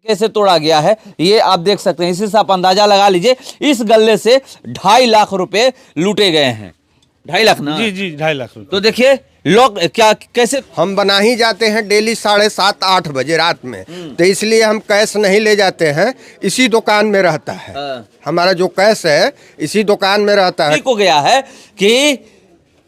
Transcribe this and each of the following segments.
कैसे तोड़ा गया है ये आप देख सकते हैं। इसी से आप अंदाजा लगा लीजिए, इस गल्ले से 2.5 लाख रुपए लूटे गए हैं। 2.5 लाख ना? जी जी 2.5 लाख रुपए। तो देखिए लोग क्या कैसे हम बना ही जाते हैं डेली 7:30-8 बजे रात में, तो इसलिए हम कैश नहीं ले जाते हैं, इसी दुकान में रहता है। हमारा जो कैश है इसी दुकान में रहता है। ठीक हो गया है कि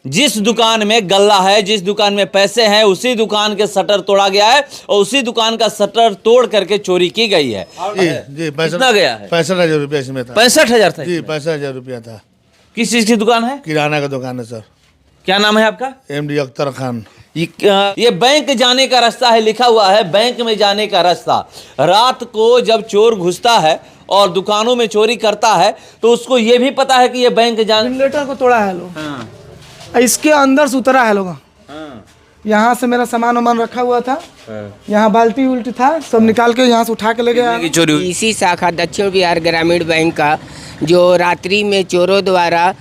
जिस दुकान में गल्ला है, जिस दुकान में पैसे हैं, उसी दुकान के शटर तोड़ा गया है और उसी दुकान का शटर तोड़ करके चोरी की गई है। जी जी कितना गया है? 65,000 रुपया इसमें था। 65,000 था? जी 65,000 रुपया था। किस चीज की दुकान है? किराना का दुकान है सर। क्या नाम है आपका? MD अख्तर खान। ये बैंक जाने का रास्ता है, लिखा हुआ है बैंक में जाने का रास्ता। रात को जब चोर घुसता है और दुकानों में चोरी करता है तो उसको ये भी पता है कि ये बैंक जनरेटर को तोड़ा है लोग। इसके अंदर से उतरा है लोग। यहाँ से मेरा सामान वामान रखा हुआ था, यहाँ बाल्टी उल्टी था, सब निकाल के यहाँ से उठा के ले गया। चोरी हुई। इसी शाखा दक्षिण बिहार ग्रामीण बैंक का जो रात्रि में चोरों द्वारा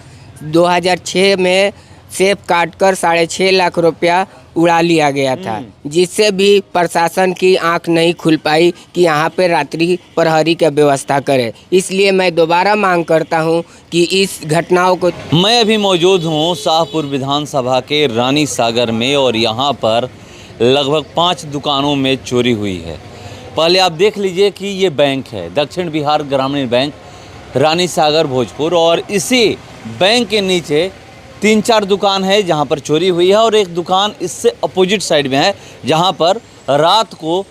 2006 में सेफ काटकर 6.5 लाख रुपया उड़ा लिया गया था, जिससे भी प्रशासन की आंख नहीं खुल पाई कि यहाँ पे रात्रि प्रहरी की व्यवस्था करे। इसलिए मैं दोबारा मांग करता हूँ कि इस घटनाओं को। मैं अभी मौजूद हूँ शाहपुर विधानसभा के रानी सागर में और यहाँ पर लगभग 5 दुकानों में चोरी हुई है। पहले आप देख लीजिए कि ये बैंक है दक्षिण बिहार ग्रामीण बैंक रानी सागर भोजपुर, और इसी बैंक के नीचे 3-4 दुकान है जहां पर चोरी हुई है और एक दुकान इससे अपोजिट साइड में है जहां पर रात को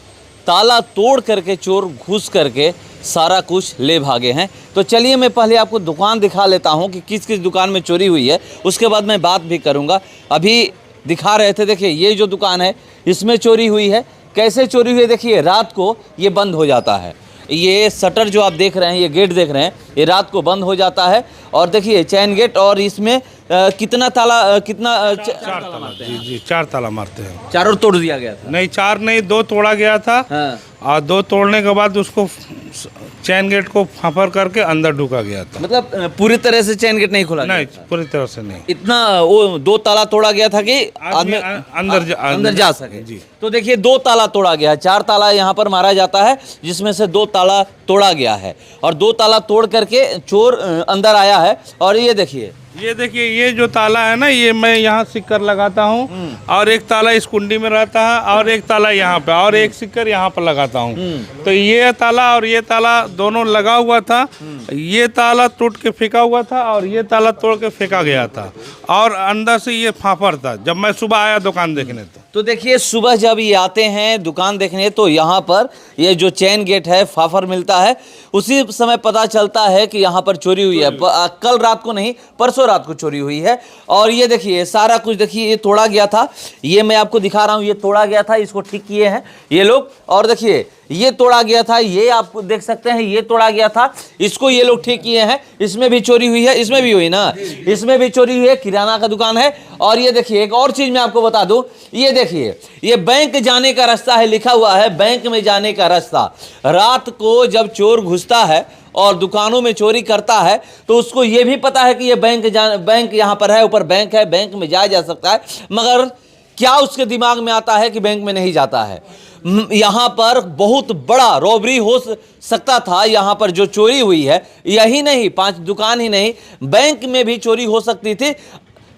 ताला तोड़ करके चोर घुस करके सारा कुछ ले भागे हैं। तो चलिए मैं पहले आपको दुकान दिखा लेता हूं कि किस किस दुकान में चोरी हुई है, उसके बाद मैं बात भी करूंगा। अभी दिखा रहे थे, देखिए ये जो दुकान है इसमें चोरी हुई है। कैसे चोरी हुई है देखिए, रात को ये बंद हो जाता है। ये शटर जो आप देख रहे हैं, ये गेट देख रहे हैं, ये रात को बंद हो जाता है। और देखिए चैन गेट, और इसमें कितना ताला, कितना 4 ताला। जी जी 4 ताला मारते हैं। चारों तोड़ दिया गया था? नहीं 4 नहीं 2 तोड़ा गया था। हाँ। और 2 तोड़ने के बाद उसको चैन गेट को फाफर करके अंदर ढुका गया था। मतलब पूरी तरह से चैन गेट नहीं खुला? नहीं पूरी तरह से नहीं। इतना वो 2 ताला तोड़ा गया था कि आदमी अंदर जा सके। जी। तो देखिए 2 ताला तोड़ा गया है, 4 ताला यहाँ पर मारा जाता है जिसमें से 2 ताला तोड़ा गया है और 2 ताला तोड़ करके चोर अंदर आया है। और ये देखिए ये जो ताला है ना, ये मैं यहाँ सिक्कर लगाता हूँ और एक ताला इस कुंडी में रहता है और एक ताला यहाँ पे और एक सिक्कर यहाँ पर लगाता हूँ। तो ये ताला और ये ताला दोनों लगा हुआ था। ये ताला टूट के फेंका हुआ था और ये ताला तोड़ के फेंका गया था और अंदर से ये फाफर था जब मैं सुबह आया दुकान देखने। तो देखिए सुबह जब ये आते हैं दुकान देखने तो यहाँ पर ये जो चैन गेट है फाफर मिलता है, उसी समय पता चलता है कि यहाँ पर चोरी हुई है। कल रात को नहीं, परसों रात को चोरी हुई है। और ये देखिए सारा कुछ देखिए, ये तोड़ा गया था, ये मैं आपको दिखा रहा हूँ, ये तोड़ा गया था, इसको ठीक किए हैं ये लोग। और देखिए ये तोड़ा गया था, ये आप देख सकते हैं, ये तोड़ा गया था, इसको ये लोग ठीक किए हैं। इसमें भी चोरी हुई है, इसमें भी हुई ना, इसमें भी चोरी हुई है, किराना का दुकान है। और ये देखिए एक और चीज मैं आपको बता दूं, ये देखिए ये बैंक जाने का रास्ता है, लिखा हुआ है बैंक में जाने का रास्ता। रात को जब चोर घुसता है और दुकानों में चोरी करता है तो उसको ये भी पता है कि ये बैंक यहाँ पर है, ऊपर बैंक है, बैंक में जाया जा सकता है, मगर क्या उसके दिमाग में आता है कि बैंक में नहीं जाता है। यहाँ पर बहुत बड़ा रॉबरी हो सकता था। यहाँ पर जो चोरी हुई है, यही नहीं 5 दुकान ही नहीं, बैंक में भी चोरी हो सकती थी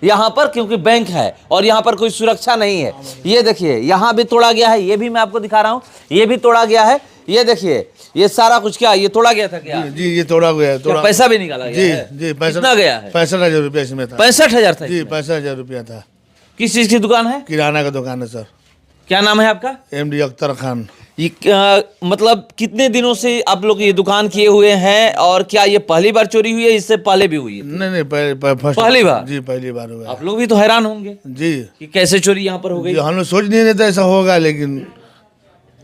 यहाँ पर, क्योंकि बैंक है और यहाँ पर कोई सुरक्षा नहीं है। ये देखिए यहाँ भी तोड़ा गया है, ये भी मैं आपको दिखा रहा हूँ, ये भी तोड़ा गया है। ये देखिए ये सारा कुछ क्या ये तोड़ा गया था क्या? जी ये तोड़ा गया है। पैसा भी निकाला गया है? जी कितना गया है? 65,000 रुपया इसमें था। 65,000 था? जी 65,000 रुपया था। किस चीज की दुकान है? किराना का दुकान है सर। क्या नाम है आपका? MD अख्तर खान। ये मतलब कितने दिनों से आप लोग ये दुकान किए हुए हैं और क्या ये पहली बार चोरी हुई है, इससे पहले भी हुई है? नहीं पहली बार? जी पहली बार हुआ। आप लोग भी तो हैरान होंगे जी कि कैसे चोरी यहाँ पर हो गई। हम लोग सोच नहीं रहे थे ऐसा होगा, लेकिन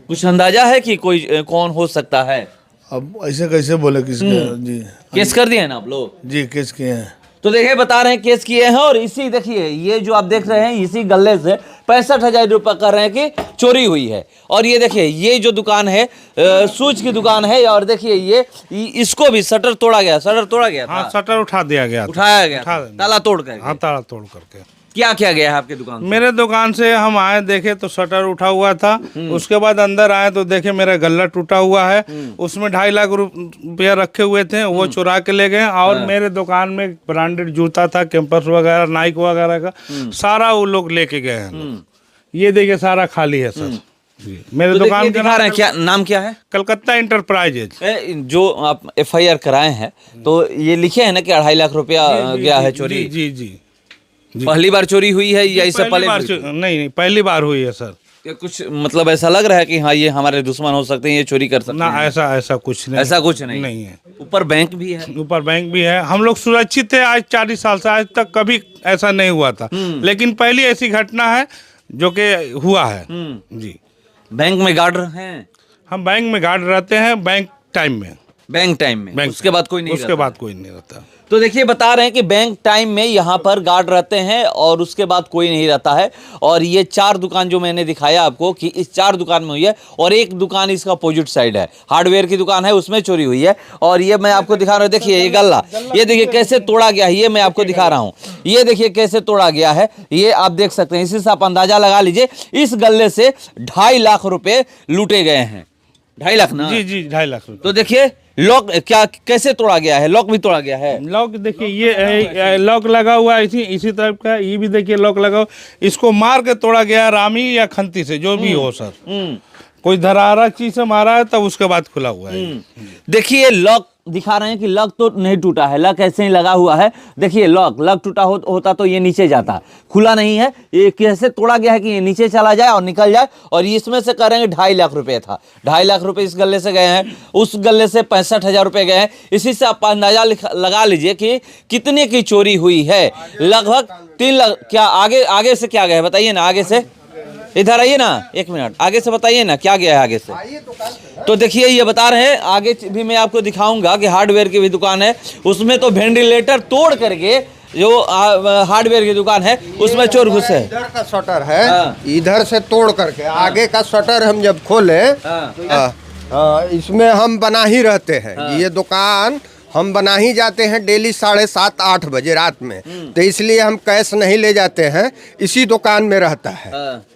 कुछ अंदाजा है कि कोई कौन हो सकता है? अब ऐसे कैसे बोले किसके। जी केस कर दिए हैं ना आप लोग? जी केस किए हैं। तो देखिए बता रहे हैं केस किए हैं। और इसी देखिए ये जो आप देख रहे हैं, इसी गल्ले से 65,000 रुपये कर रहे हैं कि चोरी हुई है। और ये देखिए ये जो दुकान है सूज की दुकान है, और देखिए ये इसको भी शटर तोड़ा गया, शटर तोड़ा गया था। हाँ शटर उठा दिया गया, उठाया गया, ताला तोड़ कर। हाँ ताला तोड़ करके। क्या क्या गया है आपके दुकान से? मेरे दुकान से हम आए देखे तो शटर उठा हुआ था। उसके बाद अंदर आए तो देखे मेरा गल्ला टूटा हुआ है, उसमें 2.5 लाख रुपया रखे हुए थे, वो चुरा के ले गए। और मेरे दुकान में ब्रांडेड जूता था, कैंपस वगैरह, नाइक वगैरह का सारा वो लोग लेके गए हैं। ये देखिए सारा खाली है सर जी। मेरे तो दुकान देखिए, का दिखा रहे हैं, क्या नाम क्या है? कलकत्ता इंटरप्राइजेज। जो आप FIR कराए हैं तो ये लिखे है ना कि 2.5 लाख रुपया गया है चोरी। जी जी जी। पहली बार चोरी हुई है या इससे पहले बार भी हुई? नहीं, पहली बार हुई है सर। क्या कुछ मतलब ऐसा लग रहा है कि हाँ ये हमारे दुश्मन हो सकते हैं, ये चोरी कर सकते ना, हैं? ऐसा कुछ नहीं, ऐसा कुछ नहीं नहीं है। ऊपर बैंक भी है। ऊपर बैंक भी है। हम लोग सुरक्षित थे आज 40 साल से, आज तक कभी ऐसा नहीं हुआ था। लेकिन पहली ऐसी घटना है जो कि हुआ है जी। बैंक में गार्ड हैं? हम बैंक में गार्ड रहते हैं, बैंक टाइम में। बैंक टाइम में उसके बाद कोई नहीं उसके रहता? बाद कोई नहीं रहता। तो देखिए बता रहे हैं कि बैंक टाइम में यहाँ पर गार्ड रहते हैं और उसके बाद कोई नहीं रहता है। और ये 4 दुकान जो मैंने दिखाया आपको कि इस 4 दुकान में हुई है, और एक दुकान इसका अपोजिट साइड है, हार्डवेयर की दुकान है, उसमें चोरी हुई है। और ये मैं आपको दिखा रहा हूँ, देखिए ये गल्ला, ये देखिए कैसे तोड़ा गया है, ये मैं आपको दिखा रहा हूँ। ये देखिए कैसे तोड़ा गया है, ये आप देख सकते हैं। इसी से आप अंदाजा लगा लीजिए, इस गल्ले से 2.5 लाख रुपए लूटे गए हैं। 2.5 लाख ना? जी जी, 2.5 लाख रुपए। तो देखिए लॉक क्या कैसे तोड़ा गया है, लॉक भी तोड़ा गया है। लॉक देखिए, ये लॉक लगा हुआ है इसी तरफ का, ये भी देखिए लॉक लगा हुआ। इसको मार के तोड़ा गया, रामी या खंती से, जो भी हो सर। कोई धरारा चीज से मारा है तब उसके बाद खुला हुआ है। देखिए लॉक दिखा रहे हैं कि लॉक तो नहीं टूटा है, लॉक ऐसे ही लगा हुआ है। देखिए लॉक टूटा होता तो ये नीचे जाता, खुला नहीं है। ये कैसे तोड़ा गया है कि ये नीचे चला जाए और निकल जाए। और इसमें से करेंगे 2.5 लाख रुपए था, 2.5 लाख रुपए इस गले से गए हैं, उस गले से 65,000 रुपए गए हैं। इसी से आप अंदाजा लगा लीजिए कि कितने की चोरी हुई है। लगभग 3 लाख। क्या आगे से क्या गया है बताइए ना, आगे से इधर आइए ना, 1 मिनट, आगे से बताइए ना क्या गया है आगे से। तो देखिए ये बता रहे हैं, आगे भी मैं आपको दिखाऊंगा कि हार्डवेयर की भी दुकान है, उसमें तो वेंटिलेटर तोड़ करके जो हार्डवेयर की दुकान है उसमें चोर घुसे। इधर का शटर है, इधर से तोड़ करके आगे का शटर हम जब खोले, इसमें हम बना ही रहते हैं। ये दुकान हम बना ही जाते हैं डेली 7:30-8 बजे रात में। तो इसलिए हम कैश नहीं ले जाते हैं, इसी दुकान में रहता है।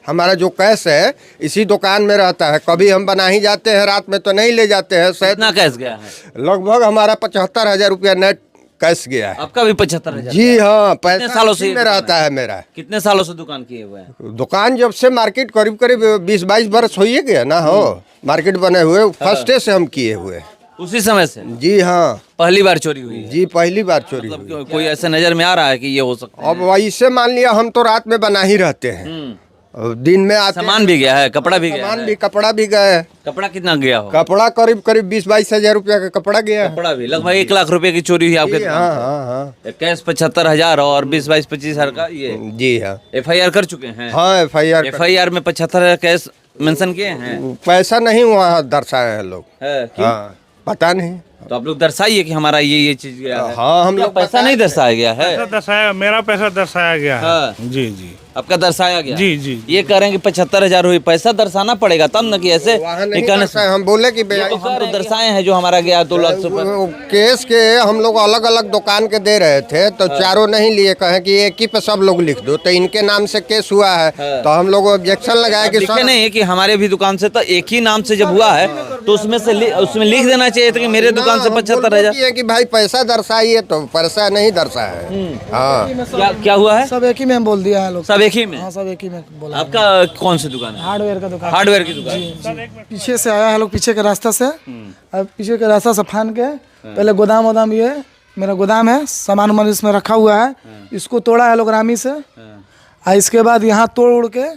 हमारा जो कैश है इसी दुकान में रहता है। कभी हम बना ही जाते हैं, रात में तो नहीं ले जाते हैं। कितना कैश गया है? लगभग हमारा 75,000 रुपया नेट कैश गया है। आपका भी 75,000? जी हाँ, पैसा सालों से इसी में रहता है मेरा। कितने सालों से दुकान किए हुए हैं? दुकान जब से मार्केट करीब 20-22 बरस हो ही गया ना। हो मार्केट बने हुए फर्स्ट से हम किए हुए। उसी समय से? जी हाँ, पहली बार चोरी हुई है? जी पहली बार चोरी हुई। मतलब कोई ऐसे नजर में आ रहा है कि ये हो सकता है? अब वैसे मान लिया हम तो रात में बना ही रहते हैं, और दिन में आते सामान भी गया है, कपड़ा भी गया सामान है? भी, कपड़ा भी गया है। कपड़ा कितना गया हो? कपड़ा करीब 20-22 हजार रुपया का कपड़ा गया है। कपड़ा भी लगभग 1 लाख रुपए की चोरी हुई आपके दुकान हाँ से? हाँ हाँ कैश 75,000 और 20-22-25,000 का ये जी हाँ। FIR कर चुके हैं? हाँ FIR FIR में 75,000 कैश मेंशन किए हैं? पैसा नहीं वहाँ दर्शाए हैं लोग। है, क्यों? हाँ पता नहीं। तो आप लोग दर्शाइए कि हमारा ये चीज गया है। हाँ हम लोग पैसा नहीं दर्शाया गया है? पैसा दर्शाया, मेरा पैसा दर्शाया गया हाँ। है। जी जी, आपका दर्शाया गया? जी जी। ये कह रहे हैं कि 75,000 हुई, पैसा दर्शाना पड़ेगा तब न कि ऐसे वहाँ नहीं कहने से। दर्शाए। हम बोले कि ये तो हम तो दर्शाए हैं जो हमारा गया 2 लाख से ऊपर। वो केस के हम लोग अलग अलग दुकान के दे रहे थे, तो चारों नहीं लिए, कहे कि एक ही पे सब लोग लिख दो, तो इनके नाम से केस हुआ है। तो हम लोग ऑब्जेक्शन लगाए कि लिखे नहीं कि हमारे भी दुकान से, तो एक ही नाम से जब हुआ है तो उसमें लिख देना चाहिए था कि मेरे दुकान से 75,000। कि भाई पैसा दर्शाइए, तो पैसा नहीं दर्शाया है। हाँ क्या हुआ है? सब एक ही में बोल दिया है लोग। सब एक ही में? हाँ सब एक ही में बोला। आपका कौन सी दुकान है? हार्डवेयर का दुकान। हार्डवेयर की दुकान? पीछे से आया है लोग, पीछे के रास्ता से। अब पीछे के रास्ता से फान के पहले गोदाम ये मेरा गोदाम है, सामान उमान इसमें रखा हुआ है, इसको तोड़ा है लोग रामी से। और इसके बाद यहाँ तोड़ उड़ के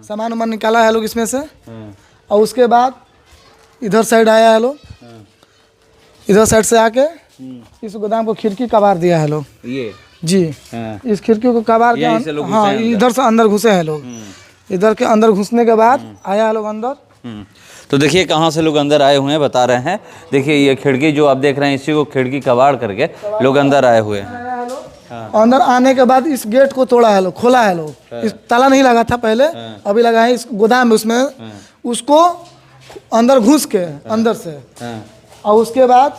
सामान उमान निकाला है लोग इसमें से। और उसके बाद इधर साइड आया है लोग, इधर साइड से आके इस गोदाम को खिड़की कबार दिया है लोग। ये जी हाँ। इस खिड़की को कबार यहीं से लोग के, हाँ घुसे हैं इधर से अंदर घुसे हैं लोग। इधर के अंदर घुसने के बाद आया है लोग अंदर। तो देखिए कहाँ से लोग अंदर आए हुए हैं, बता रहे हैं। देखिए ये खिड़की जो आप देख रहे हैं, इसी को खिड़की कबाड़ करके लोग अंदर आए हुए हैं। अंदर आने के बाद इस गेट को तोड़ा है लोग, खोला है लोग। इस ताला नहीं लगा था पहले, अभी लगा है इस गोदाम में, उसमें उसको अंदर घुस के अंदर से। और उसके बाद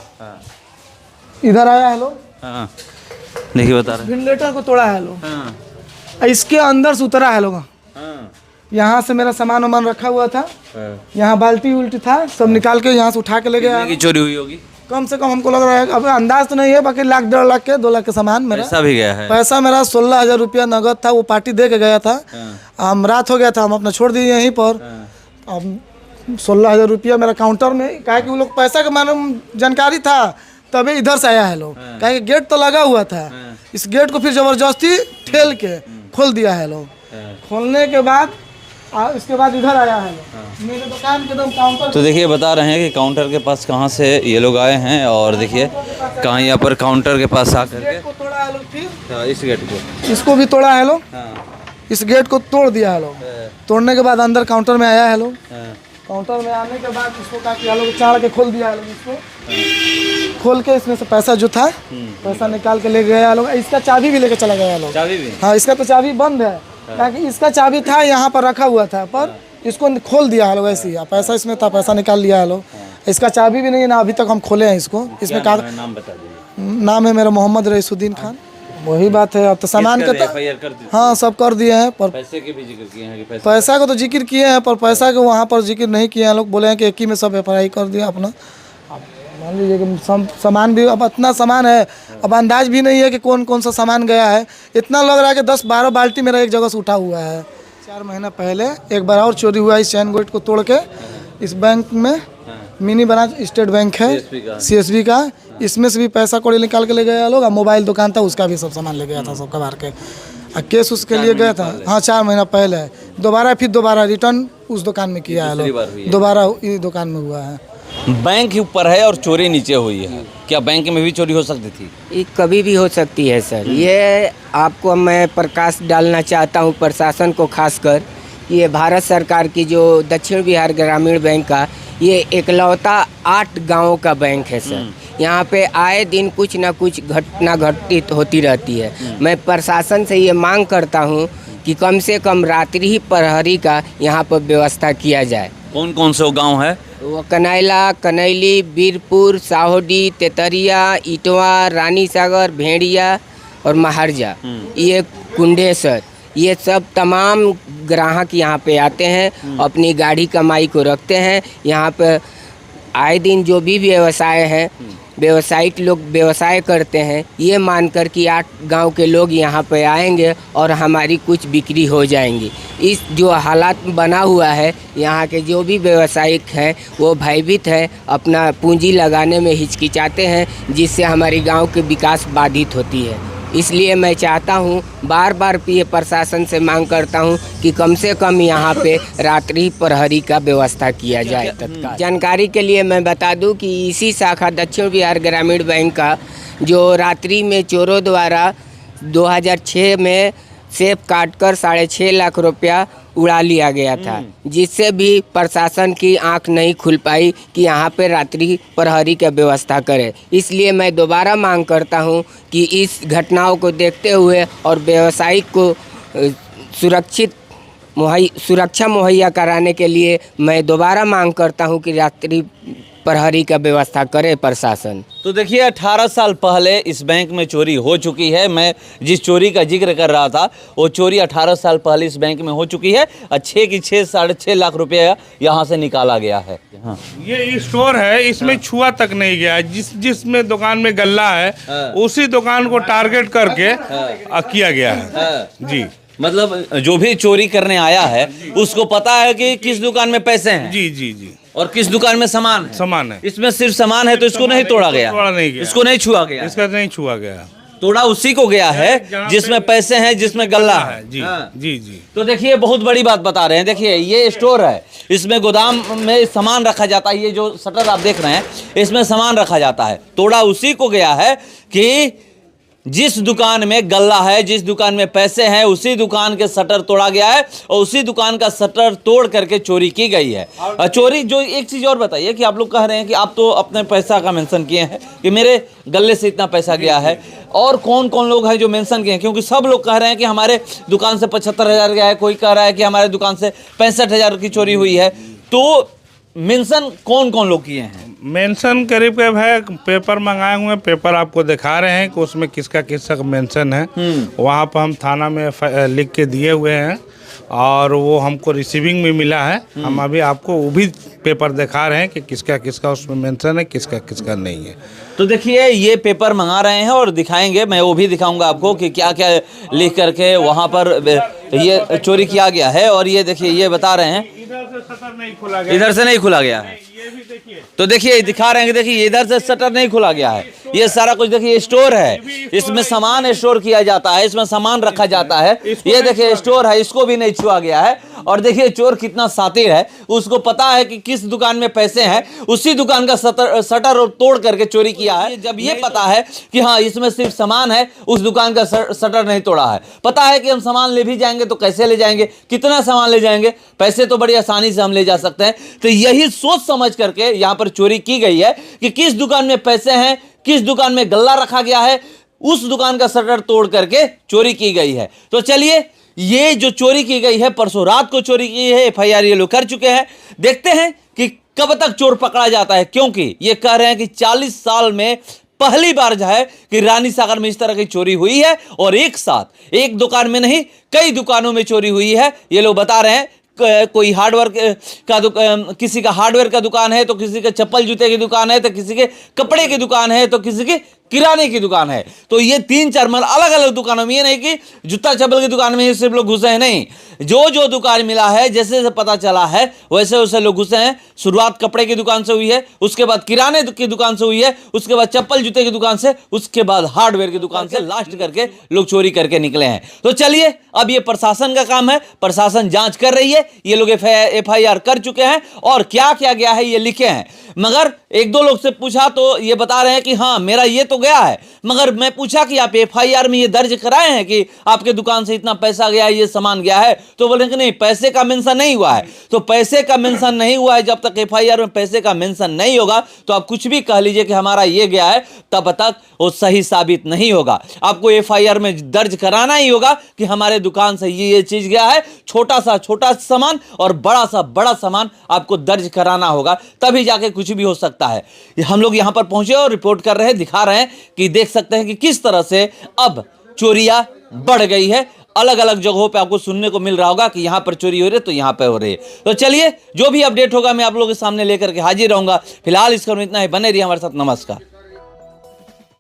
इधर आया है लोग, हाँ देखिए बता रहे हैं। वेंटिलेटर को तोड़ा है लोग। इसके अंदर से उतरा है लोग। यहाँ से मेरा सामान वामान रखा हुआ था, यहाँ बाल्टी उल्टी था, सब निकाल के यहाँ से उठा के ले गया। कितने की चोरी हुई होगी? कम से कम हमको लग रहा है, अब अंदाज तो नहीं है, बाकी लाख 1.5 लाख के 2 लाख के सामान मेरा। पैसा भी गया है? पैसा मेरा 16,000 रुपया नगद था, वो पार्टी दे के गया था। हम रात हो गया था, हम अपना छोड़ दिए यहीं पर। अब 16,000 रुपया मेरा काउंटर में, कहा कि वो लोग पैसा के मालूम जानकारी था तभी इधर से आया है लोग, कहा कि गेट तो लगा हुआ था, इस गेट को फिर जबरदस्ती ठेल के खोल दिया है लोग। खोलने के बाद इसके बाद इधर आया है लोग, मेरे दुकान के एकदम काउंटर। तो देखिए बता रहे हैं कि काउंटर के पास कहाँ से ये लोग आए हैं, और देखिए कहाँ यहाँ पर काउंटर के पास आकर के गेट को तोड़ा है लोग, फिर इस गेट को, इसको भी तोड़ा है लोग, इस गेट को तोड़ दिया है लोग। तोड़ने के बाद अंदर काउंटर में आया है लोग, काउंटर में आने के बाद इसको कहा कि लोग चाड़ के खोल दिया है लोग, इसको खोल के इसमें से पैसा जो था पैसा निकाल के ले गया लोग। इसका चाबी भी लेके चला गया लोग। चाबी भी? हाँ, इसका तो चाबी बंद है, ताकि इसका चाबी था यहाँ पर रखा हुआ था, पर इसको खोल दिया है लोग ऐसे ही। पैसा इसमें था, पैसा निकाल लिया है लोग। इसका चाबी भी नहीं है ना, अभी तक हम खोले हैं इसको। इसमें का नाम बता दीजिए। नाम है मेरा मोहम्मद रईसुद्दीन खान। वही बात है, अब तो सामान के तो FIR कर दी? हाँ, सब कर दिए हैं, पर पैसे के भी जिक्र किए हैं कि पैसा को तो जिक्र किए हैं, पर पैसा को वहाँ पर जिक्र नहीं किए हैं। लोग बोले हैं कि एक ही में सब FIR कर दिया अपना। अब मान लीजिए कि सामान भी, अब इतना सामान है, अब अंदाज भी नहीं है कि कौन कौन सा सामान गया है। इतना लग रहा है कि 10-12 बाल्टी मेरा एक जगह से उठा हुआ है। 4 महीना पहले एक बार और चोरी हुआ इस चैन गेट को तोड़ के। इस बैंक में मिनी ब्रांच स्टेट बैंक है, CSB का, इसमें से भी पैसा कौड़ी निकाल के ले गया लोग। मोबाइल दुकान था, उसका भी सब सामान ले गया था, सब कबार के। केस उसके लिए गया था, हाँ 4 महीना पहले। दोबारा रिटर्न उस दुकान में किया है लोग, दोबारा इस दुकान में हुआ है। बैंक ऊपर है और चोरी नीचे हुई है, क्या बैंक में भी चोरी हो सकती थी? ये कभी भी हो सकती है सर। ये आपको मैं प्रकाश डालना चाहता हूँ प्रशासन को, खासकर ये भारत सरकार की जो दक्षिण बिहार ग्रामीण बैंक का ये इकलौता 8 गाँव का बैंक है सर। यहाँ पे आए दिन कुछ ना कुछ घटना घटित होती रहती है। मैं प्रशासन से ये मांग करता हूँ कि कम से कम रात्रि ही प्रहरी का यहाँ पर व्यवस्था किया जाए। कौन कौन से गांव है वो? कनैला, कनैली, बीरपुर, साहोडी, तेतरिया, इटवा, रानी सागर, भेड़िया और महारजा, ये कुंडेसर, ये सब तमाम ग्राहक यहाँ पे आते हैं, अपनी गाड़ी कमाई को रखते हैं। यहाँ पे आए दिन जो भी व्यवसाय है, व्यवसायिक लोग व्यवसाय करते हैं, ये मानकर कि 8 गांव के लोग यहाँ पे आएंगे और हमारी कुछ बिक्री हो जाएंगी। इस जो हालात बना हुआ है, यहाँ के जो भी व्यवसायिक हैं वो भयभीत है, अपना पूंजी लगाने में हिचकिचाते हैं, जिससे हमारी गांव के विकास बाधित होती है। इसलिए मैं चाहता हूँ, बार बार ये प्रशासन से मांग करता हूँ कि कम से कम यहाँ पे रात्रि प्रहरी का व्यवस्था किया जाए तत्काल। जानकारी के लिए मैं बता दूँ कि इसी शाखा दक्षिण बिहार ग्रामीण बैंक का जो रात्रि में चोरों द्वारा 2006 में सेफ काटकर 6.5 लाख रुपया उड़ा लिया गया था, जिससे भी प्रशासन की आंख नहीं खुल पाई कि यहाँ पे रात्रि प्रहरी की व्यवस्था करे। इसलिए मैं दोबारा मांग करता हूँ कि इस घटनाओं को देखते हुए और व्यवसायिक को सुरक्षा मुहैया कराने के लिए मैं दोबारा मांग करता हूँ कि रात्रि प्रहरी का व्यवस्था करे प्रशासन। तो देखिए 18 साल पहले इस बैंक में चोरी हो चुकी है। मैं जिस चोरी का जिक्र कर रहा था वो चोरी 18 साल पहले इस बैंक में हो चुकी है और 6.5 लाख रुपया यहाँ से निकाला गया है। हाँ। ये स्टोर है, इसमें छुआ तक नहीं गया। जिसमें दुकान में गल्ला है उसी दुकान को टारगेट करके किया गया है जी। मतलब जो भी चोरी करने आया है उसको पता है कि किस दुकान में पैसे हैं जी जी जी, और किस दुकान में सामान है। इसमें सिर्फ सामान है तो इसको नहीं तोड़ा गया, इसको नहीं छुआ गया, इसका नहीं छुआ गया। तोड़ा उसी को गया है जिसमें पैसे हैं, जिसमें गल्ला है जी। हाँ। जी जी। तो देखिए बहुत बड़ी बात बता रहे हैं। देखिए ये स्टोर है, इसमें गोदाम में सामान रखा जाता है। ये जो शटर आप देख रहे हैं इसमें सामान रखा जाता है। तोड़ा उसी को गया है कि जिस दुकान में गल्ला है, जिस दुकान में पैसे हैं, उसी दुकान के शटर तोड़ा गया है और उसी दुकान का शटर तोड़ करके चोरी की गई है। चोरी जो एक चीज़ और बताइए कि आप लोग कह रहे हैं कि आप तो अपने पैसा का मेंशन किए हैं कि मेरे गल्ले से इतना पैसा गया है, और कौन कौन लोग हैं जो मेंशन किए हैं? क्योंकि सब लोग कह रहे हैं कि हमारे दुकान से 75,000 गया है, कोई कह रहा है कि हमारे दुकान से 65,000 की चोरी हुई है। तो मेंशन कौन कौन लोग किए हैं? मेंशन करीब करीब है, पेपर मंगाए हुए हैं, पेपर आपको दिखा रहे हैं कि उसमें किसका किसका मेंशन है। वहाँ पर हम थाना में लिख के दिए हुए हैं और वो हमको रिसीविंग में मिला है। हम अभी आपको वो भी पेपर दिखा रहे हैं कि किसका किसका उसमें मेंशन है, किसका किसका नहीं है। तो देखिए ये पेपर मंगा रहे हैं और दिखाएंगे, मैं वो भी दिखाऊंगा आपको कि क्या क्या लिख करके वहाँ पर ये चोरी किया गया है। और ये देखिए ये बता रहे हैं इधर से शटर नहीं खुला गया, इधर से नहीं खुला गया है। ये भी देखिए, तो देखिए दिखा रहे हैं कि देखिए इधर से शटर नहीं खुला गया है। ये सारा कुछ देखिए स्टोर है, इसमें सामान स्टोर किया जाता है, इसमें सामान रखा जाता है। ये देखिए स्टोर है, इसको भी नहीं छुआ गया है। और देखिए चोर कितना शातिर है, उसको पता है कि किस दुकान में पैसे हैं, उसी दुकान का शटर और तोड़ करके चोरी किया है। जब ये पता है कि हाँ इसमें सिर्फ सामान है, उस दुकान का शटर नहीं तोड़ा है। पता है कि हम सामान ले भी जाएंगे तो कैसे ले जाएंगे, कितना सामान ले जाएंगे, पैसे तो बड़ी आसानी से हम ले जा सकते हैं। तो यही सोच समझ करके यहाँ पर चोरी की गई है कि किस दुकान में पैसे हैं, किस दुकान में गल्ला रखा गया है, उस दुकान का शटर तोड़ करके चोरी की गई है। तो चलिए ये जो चोरी की गई है, परसों रात को चोरी की है, एफआईआर ये लोग कर चुके हैं। देखते हैं कि कब तक चोर पकड़ा जाता है, क्योंकि ये कह रहे हैं कि 40 साल में पहली बार जो है कि रानी सागर में इस तरह की चोरी हुई है। और एक साथ एक दुकान में नहीं, कई दुकानों में चोरी हुई है, ये लोग बता रहे हैं। कोई हार्डवेयर का किसी का हार्डवेयर का दुकान है, तो किसी का चप्पल जूते की दुकान है, तो किसी के कपड़े की दुकान है, तो किसी की किराने की दुकान है। तो ये 3-4 अलग अलग दुकानों में, ये नहीं कि जूता चप्पल की दुकान में सिर्फ लोग घुसे हैं, नहीं, जो जो दुकान मिला है, जैसे जैसे पता चला है वैसे वैसे लोग घुसे हैं। शुरुआत कपड़े की दुकान से हुई है, उसके बाद किराने की दुकान से हुई है, उसके बाद चप्पल जूते की दुकान से, उसके बाद हार्डवेयर की दुकान से, लास्ट करके लोग चोरी करके निकले हैं। तो चलिए अब ये प्रशासन का काम है, प्रशासन जांच कर रही है। ये लोग एफआईआर कर चुके हैं और क्या क्या गया है ये लिखे हैं। मगर 1-2 लोग से पूछा तो ये बता रहे हैं कि हाँ मेरा ये तो गया है, मगर मैं पूछा कि आप एफआईआर में ये दर्ज कराए हैं कि आपके दुकान से इतना पैसा गया है, ये सामान गया है, तो बोले कि नहीं पैसे का मेंशन नहीं हुआ है। तो पैसे का मेंशन नहीं हुआ है, जब तक एफआईआर में पैसे का मेंशन नहीं होगा तो आप कुछ भी कह लीजिए कि हमारा ये गया है, तब तक वो सही साबित नहीं होगा। आपको एफआईआर में दर्ज कराना ही होगा कि हमारे दुकान से ये चीज गया है, छोटा सामान और बड़ा सामान आपको दर्ज कराना होगा, तभी जाके कुछ भी हो सकता है। हम लोग यहां पर पहुंचे और रिपोर्ट कर रहे हैं, दिखा रहे हैं कि देख सकते हैं कि किस तरह से अब चोरियां बढ़ गई है। अलग अलग जगहों पे आपको सुनने को मिल रहा होगा कि यहां पर चोरी हो रही है तो यहां पर हो रही है। तो चलिए जो भी अपडेट होगा मैं आप लोगों के सामने लेकर के हाजिर रहूंगा। फिलहाल इस क्रम में इतना ही, बने रहिए हमारे साथ। नमस्कार।